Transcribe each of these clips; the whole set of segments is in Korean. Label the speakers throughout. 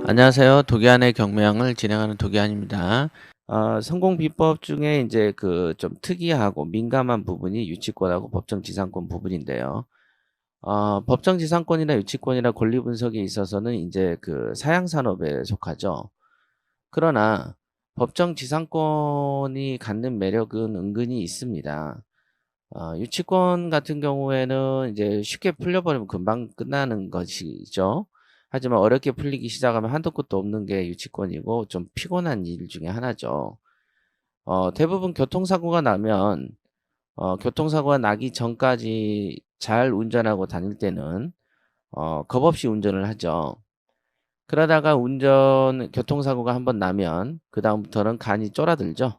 Speaker 1: 안녕하세요. 도기한의 경매왕을 진행하는 도기한입니다. 성공 비법 중에 이제 그 좀 특이하고 민감한 부분이 유치권하고 법정지상권 부분인데요. 법정지상권이나 유치권이나 권리 분석에 있어서는 이제 그 사양산업에 속하죠. 그러나 법정지상권이 갖는 매력은 은근히 있습니다. 유치권 같은 경우에는 이제 쉽게 풀려버리면 금방 끝나는 것이죠. 하지만 어렵게 풀리기 시작하면 한도 끝도 없는 게 유치권이고 좀 피곤한 일 중에 하나죠. 대부분 교통사고가 나면 교통사고가 나기 전까지 잘 운전하고 다닐 때는 겁 없이 운전을 하죠. 그러다가 교통사고가 한번 나면 그다음부터는 간이 쫄아들죠.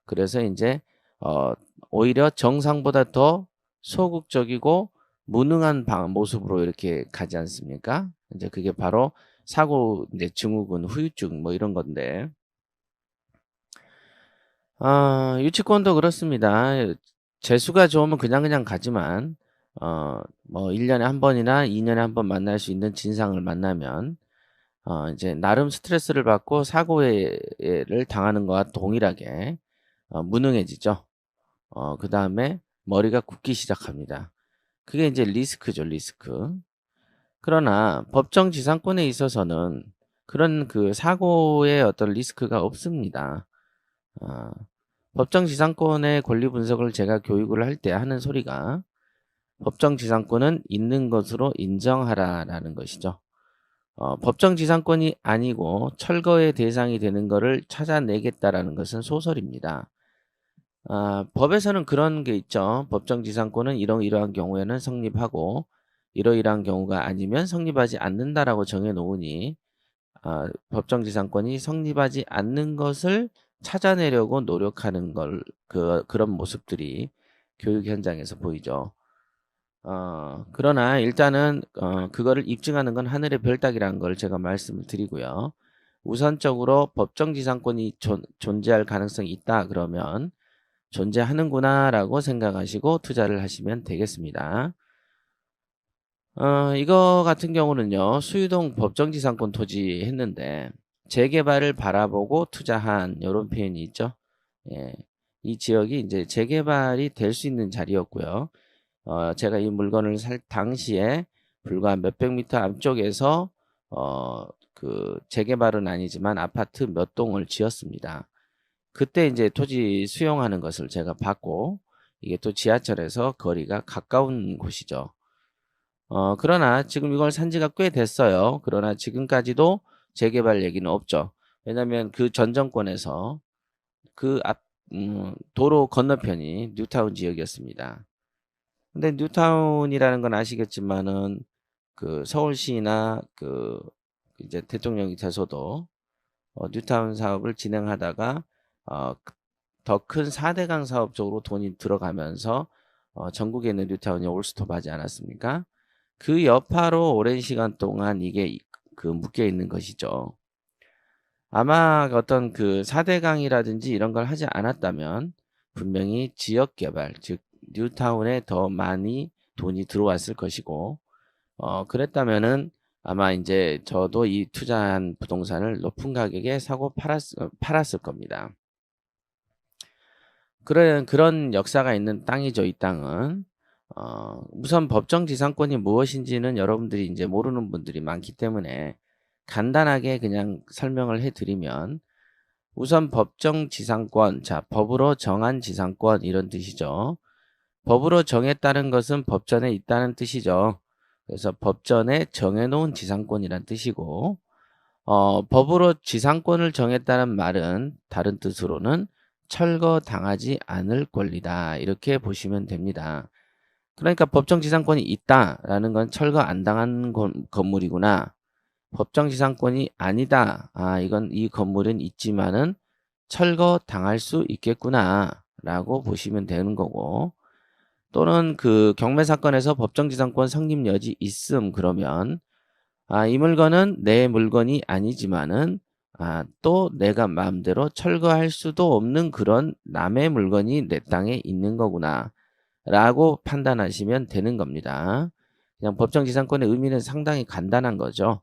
Speaker 1: 그래서 이제 어 오히려 정상보다 더 소극적이고 무능한 모습으로 이렇게 가지 않습니까? 이제 그게 바로 사고 이제 증후군, 후유증 뭐 이런 건데. 유치권도 그렇습니다. 재수가 좋으면 그냥 가지만 뭐 1 년에 한 번이나 2 년에 한 번 만날 수 있는 진상을 만나면 이제 나름 스트레스를 받고 사고를 당하는 것과 동일하게 무능해지죠. 그다음에 머리가 굳기 시작합니다. 그게 이제 리스크죠, 리스크. 그러나 법정 지상권에 있어서는 그런 그 사고의 어떤 리스크가 없습니다. 어, 법정 지상권의 권리 분석을 제가 교육을 할 때 하는 소리가 법정 지상권은 있는 것으로 인정하라라는 것이죠. 법정 지상권이 아니고 철거의 대상이 되는 것을 찾아내겠다라는 것은 소설입니다. 법에서는 그런 게 있죠. 법정지상권은 이러이러한 경우에는 성립하고 이러이러한 경우가 아니면 성립하지 않는다라고 정해 놓으니 법정지상권이 성립하지 않는 것을 찾아내려고 노력하는 그런 모습들이 교육 현장에서 보이죠. 그러나 일단은 그거를 입증하는 건 하늘의 별 따기라는 걸 제가 말씀을 드리고요. 우선적으로 법정지상권이 존재할 가능성이 있다 그러면 존재하는구나라고 생각하시고 투자를 하시면 되겠습니다. 이거 같은 경우는요. 수유동 법정지상권 토지 했는데 재개발을 바라보고 투자한 이런 표현이 있죠. 예, 이 지역이 이제 재개발이 될 수 있는 자리였고요. 제가 이 물건을 살 당시에 불과 몇백 미터 앞쪽에서 그 재개발은 아니지만 아파트 몇 동을 지었습니다. 그때 이제 토지 수용하는 것을 제가 받고 이게 또 지하철에서 거리가 가까운 곳이죠. 그러나 지금 이걸 산 지가 꽤 됐어요. 그러나 지금까지도 재개발 얘기는 없죠. 왜냐하면 그 전 정권에서 그 도로 건너편이 뉴타운 지역이었습니다. 근데 뉴타운이라는 건 아시겠지만은 그 서울시나 그 이제 대통령이 돼서도 뉴타운 사업을 진행하다가 더 큰 4대강 사업 쪽으로 돈이 들어가면서 전국에 있는 뉴타운이 올스톱하지 않았습니까? 그 여파로 오랜 시간 동안 이게 그 묶여 있는 것이죠. 아마 어떤 그 4대강이라든지 이런 걸 하지 않았다면 분명히 지역 개발, 즉 뉴타운에 더 많이 돈이 들어왔을 것이고 그랬다면은 아마 이제 저도 이 투자한 부동산을 높은 가격에 사고 팔았을 겁니다. 그런 역사가 있는 땅이죠, 이 땅은. 우선 법정지상권이 무엇인지는 여러분들이 이제 모르는 분들이 많기 때문에 간단하게 그냥 설명을 해드리면 우선 법정지상권, 자, 법으로 정한 지상권 이런 뜻이죠. 법으로 정했다는 것은 법전에 있다는 뜻이죠. 그래서 법전에 정해놓은 지상권이란 뜻이고 법으로 지상권을 정했다는 말은 다른 뜻으로는 철거당하지 않을 권리다 이렇게 보시면 됩니다. 그러니까 법정지상권이 있다라는 건 철거 안 당한 건물이구나. 법정지상권이 아니다. 이건 이 건물은 있지만은 철거당할 수 있겠구나 라고 보시면 되는 거고 또는 그 경매 사건에서 법정지상권 성립 여지 있음 그러면 이 물건은 내 물건이 아니지만은 또 내가 마음대로 철거할 수도 없는 그런 남의 물건이 내 땅에 있는 거구나 라고 판단하시면 되는 겁니다. 그냥 법정지상권의 의미는 상당히 간단한 거죠.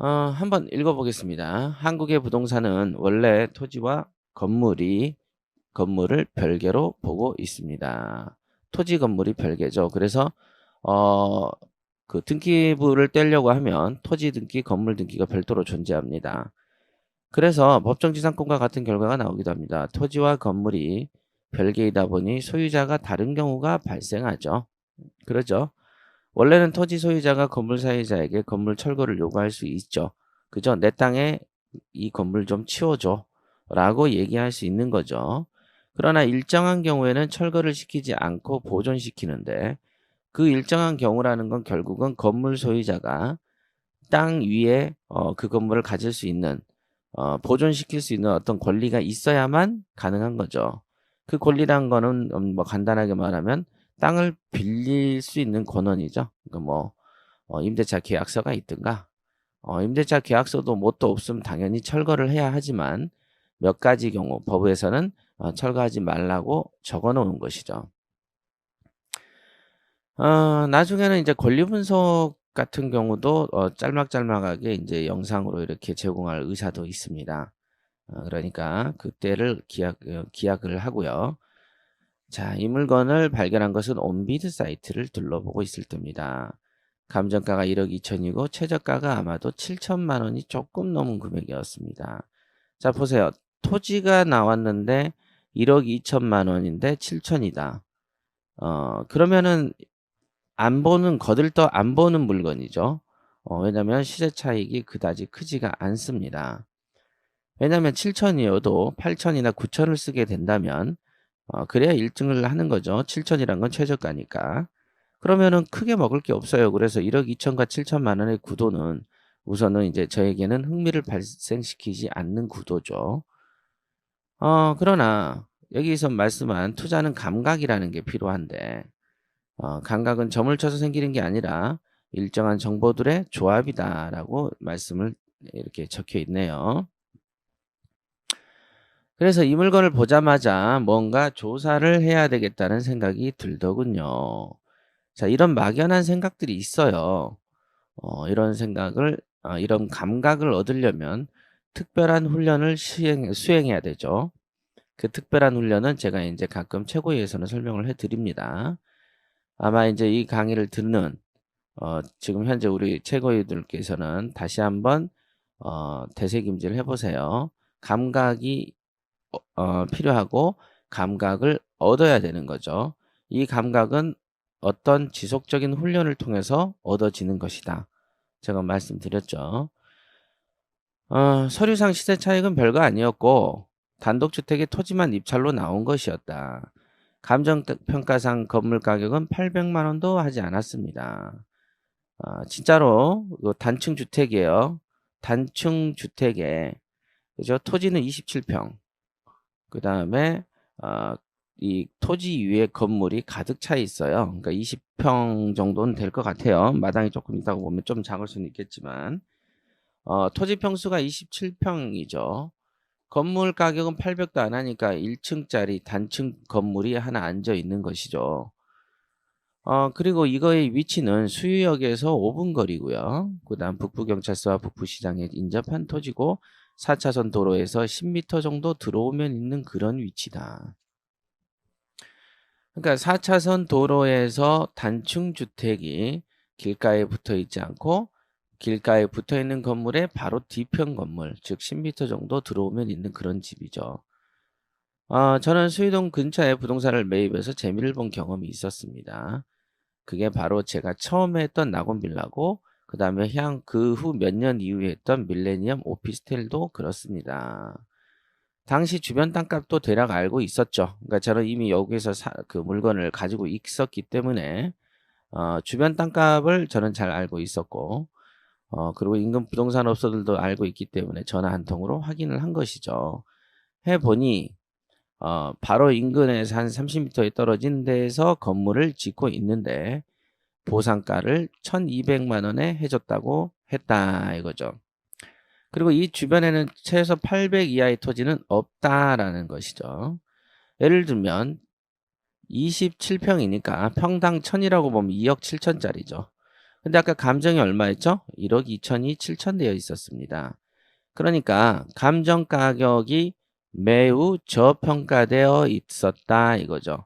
Speaker 1: 한번 읽어보겠습니다. 한국의 부동산은 원래 토지와 건물을 별개로 보고 있습니다. 토지 건물이 별개죠. 그래서 그 등기부를 떼려고 하면 토지 등기, 건물 등기가 별도로 존재합니다. 그래서 법정지상권과 같은 결과가 나오기도 합니다. 토지와 건물이 별개이다 보니 소유자가 다른 경우가 발생하죠. 그러죠. 원래는 토지 소유자가 건물 사유자에게 건물 철거를 요구할 수 있죠. 그죠? 내 땅에 이 건물 좀 치워줘 라고 얘기할 수 있는 거죠. 그러나 일정한 경우에는 철거를 시키지 않고 보존시키는데, 그 일정한 경우라는 건 결국은 건물 소유자가 땅 위에 그 건물을 가질 수 있는, 보존시킬 수 있는 어떤 권리가 있어야만 가능한 거죠. 그 권리란 거는 뭐 간단하게 말하면 땅을 빌릴 수 있는 권한이죠. 그러니까 뭐 임대차 계약서가 있든가, 임대차 계약서도 뭣도 없으면 당연히 철거를 해야 하지만 몇 가지 경우 법에서는 철거하지 말라고 적어 놓은 것이죠. 나중에는 이제 권리 분석 같은 경우도 짤막짤막하게 이제 영상으로 이렇게 제공할 의사도 있습니다. 그러니까 그때를 기약을 하고요. 자, 이 물건을 발견한 것은 온비드 사이트를 둘러보고 있을 때입니다. 감정가가 1억 2천이고 최저가가 아마도 7천만 원이 조금 넘은 금액이었습니다. 자, 보세요. 토지가 나왔는데 1억 2천만 원인데 7천이다. 그러면은 거들떠 안 보는 물건이죠. 왜냐면 시세 차익이 그다지 크지가 않습니다. 왜냐면 7천이어도 8천이나 9천을 쓰게 된다면 그래야 1등을 하는 거죠. 7천이란 건 최저가니까. 그러면은 크게 먹을 게 없어요. 그래서 1억 2천과 7천만 원의 구도는 우선은 이제 저에게는 흥미를 발생시키지 않는 구도죠. 그러나 여기서 말씀한 투자는 감각이라는 게 필요한데, 감각은 점을 쳐서 생기는 게 아니라 일정한 정보들의 조합이다라고 말씀을 이렇게 적혀 있네요. 그래서 이 물건을 보자마자 뭔가 조사를 해야 되겠다는 생각이 들더군요. 자, 이런 막연한 생각들이 있어요. 이런 감각을 얻으려면 특별한 훈련을 수행해야 되죠. 그 특별한 훈련은 제가 이제 가끔 최고위에서는 설명을 해드립니다. 아마 이제 이 강의를 듣는 지금 현재 우리 최고위들께서는 다시 한번 되새김질 해보세요. 감각이 필요하고 감각을 얻어야 되는 거죠. 이 감각은 어떤 지속적인 훈련을 통해서 얻어지는 것이다. 제가 말씀드렸죠. 서류상 시세 차익은 별거 아니었고 단독주택의 토지만 입찰로 나온 것이었다. 감정평가상 건물 가격은 800만 원도 하지 않았습니다. 진짜로 단층 주택이에요. 단층 주택에 그죠? 토지는 27평. 그 다음에 이 토지 위에 건물이 가득 차 있어요. 그러니까 20평 정도는 될 것 같아요. 마당이 조금 있다고 보면 좀 작을 수는 있겠지만 토지 평수가 27평이죠. 건물 가격은 800도 안 하니까 1층짜리 단층 건물이 하나 앉아 있는 것이죠. 그리고 이거의 위치는 수유역에서 5분 거리고요. 그 다음 북부경찰서와 북부시장에 인접한 토지고 4차선 도로에서 10m 정도 들어오면 있는 그런 위치다. 그러니까 4차선 도로에서 단층 주택이 길가에 붙어 있지 않고 길가에 붙어 있는 건물의 바로 뒤편 건물, 즉 10m 정도 들어오면 있는 그런 집이죠. 저는 수유동 근처에 부동산을 매입해서 재미를 본 경험이 있었습니다. 그게 바로 제가 처음에 했던 낙원빌라고 그 다음에 그 후 몇 년 이후에 했던 밀레니엄 오피스텔도 그렇습니다. 당시 주변 땅값도 대략 알고 있었죠. 그러니까 저는 이미 여기서 그 물건을 가지고 있었기 때문에 주변 땅값을 저는 잘 알고 있었고 그리고 인근 부동산 업소들도 알고 있기 때문에 전화 한 통으로 확인을 한 것이죠. 해보니 바로 인근에서 한 30m에 떨어진 데에서 건물을 짓고 있는데 보상가를 1200만 원에 해줬다고 했다 이거죠. 그리고 이 주변에는 최소 800 이하의 토지는 없다라는 것이죠. 예를 들면 27평이니까 평당 1000이라고 보면 2억 7천짜리죠. 근데 아까 감정이 얼마였죠? 1억 2천이 7천 되어 있었습니다. 그러니까 감정 가격이 매우 저평가되어 있었다 이거죠.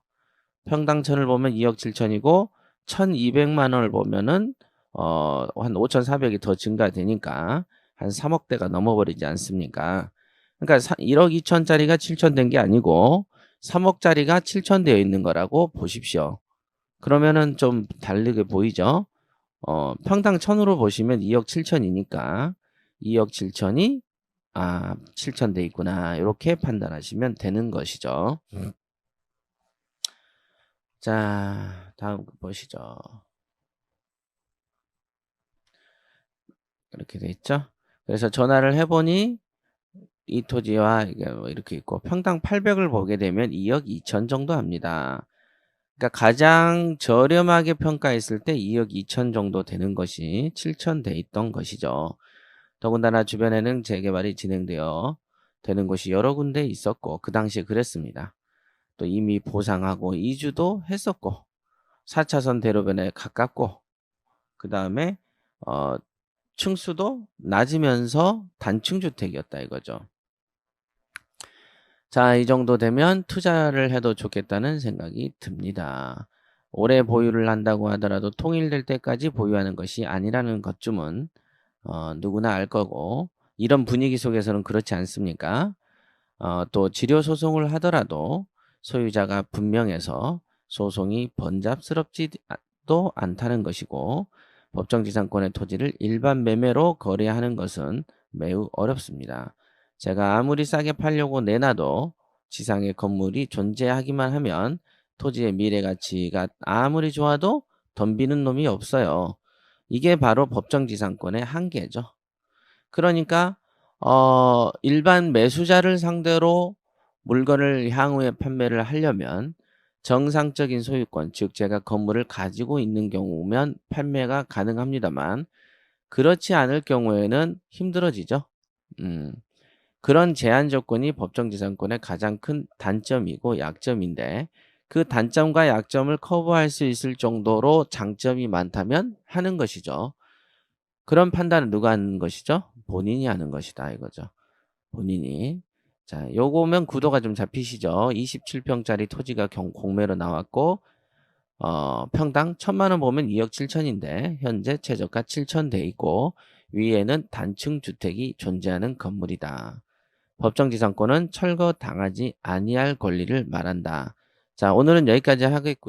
Speaker 1: 평당천을 보면 2억 7천이고 1,200만 원을 보면은 한 5,400이 더 증가되니까 한 3억대가 넘어버리지 않습니까? 그러니까 1억 2천짜리가 7천 된 게 아니고 3억짜리가 7천 되어 있는 거라고 보십시오. 그러면은 좀 다르게 보이죠? 평당 1,000으로 보시면 2억 7천이니까 2억 7천이 7천 돼 있구나. 이렇게 판단하시면 되는 것이죠. 자, 다음 거 보시죠. 이렇게 돼 있죠? 그래서 전화를 해보니 이 토지와 이게 뭐 이렇게 있고 평당 800을 보게 되면 2억 2천 정도 합니다. 그러니까 가장 저렴하게 평가했을 때 2억 2천 정도 되는 것이 7천 돼 있던 것이죠. 더군다나 주변에는 재개발이 진행되어 되는 곳이 여러 군데 있었고 그 당시에 그랬습니다. 또 이미 보상하고 이주도 했었고 4차선 대로변에 가깝고 그 다음에 층수도 낮으면서 단층 주택이었다 이거죠. 자, 이 정도 되면 투자를 해도 좋겠다는 생각이 듭니다. 오래 보유를 한다고 하더라도 통일될 때까지 보유하는 것이 아니라는 것쯤은 누구나 알 거고 이런 분위기 속에서는 그렇지 않습니까? 또 지료 소송을 하더라도 소유자가 분명해서 소송이 번잡스럽지도 않다는 것이고 법정지상권의 토지를 일반 매매로 거래하는 것은 매우 어렵습니다. 제가 아무리 싸게 팔려고 내놔도 지상의 건물이 존재하기만 하면 토지의 미래 가치가 아무리 좋아도 덤비는 놈이 없어요. 이게 바로 법정지상권의 한계죠. 그러니까 일반 매수자를 상대로 물건을 향후에 판매를 하려면 정상적인 소유권, 즉 제가 건물을 가지고 있는 경우면 판매가 가능합니다만 그렇지 않을 경우에는 힘들어지죠. 그런 제한 조건이 법정지상권의 가장 큰 단점이고 약점인데 그 단점과 약점을 커버할 수 있을 정도로 장점이 많다면 하는 것이죠. 그런 판단은 누가 하는 것이죠? 본인이 하는 것이다 이거죠. 본인이. 자, 요거면 구도가 좀 잡히시죠? 27평짜리 토지가 공매로 나왔고 평당 1,000만 원 보면 2억 7천인데 현재 최저가 7천 돼 있고 위에는 단층 주택이 존재하는 건물이다. 법정지상권은 철거당하지 아니할 권리를 말한다. 자, 오늘은 여기까지 하겠고요.